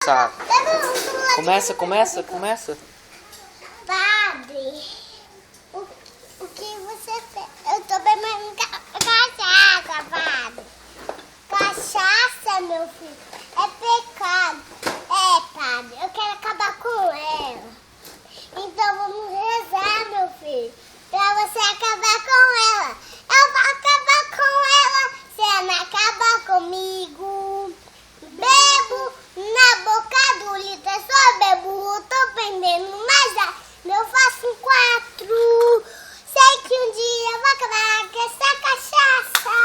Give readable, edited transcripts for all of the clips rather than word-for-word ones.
Tá. Começa. Padre, o que você fez? Eu tô bebendo cachaça, padre. Cachaça, meu filho, é pecado. É, padre, eu quero acabar com ela. Então vamos rezar, meu filho, pra você acabar com ela. Eu vou acabar com ela se ela não acabar comigo. Bebo na boca do litro, só bebo, tô vendendo, mas eu faço 4. Sei que um dia eu vou acabar com essa cachaça.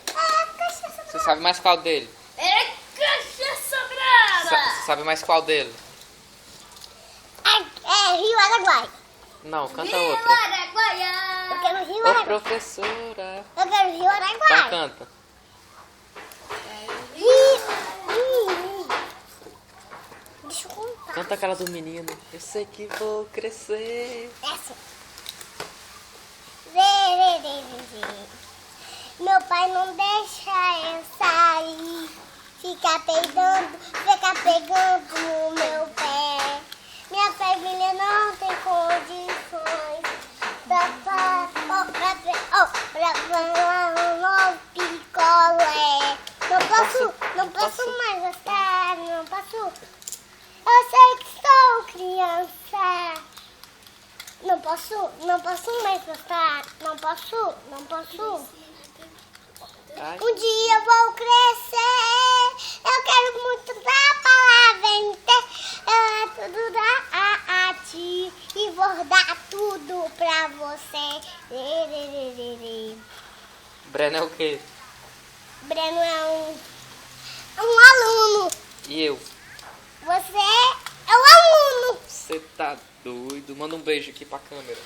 É cachaça. Você sabe mais qual dele? É cachaça brava! Você sabe mais qual dele? É Rio Araguaia. Não, canta Rio outra. Araguaia! Eu quero Rio Ô, Araguaia. professora. Eu quero Rio Então Araguaia. canta. Deixa eu contar. Canta aquela do menino. Eu sei que vou crescer. Essa. Vê. Meu pai não deixa eu sair. Fica pegando no meu pé. Minha família não tem condições pra falar no picolé. Não posso mais gostar, não posso. Eu sei que sou criança. Não posso mais gostar. Não posso. Ai. Um dia eu vou crescer. Eu quero muito da palavra inteira. Tudo dar a ti. E vou dar tudo pra você. Breno é o quê? Breno é um aluno. E eu? Você é um aluno. Você tá doido? Manda um beijo aqui pra câmera.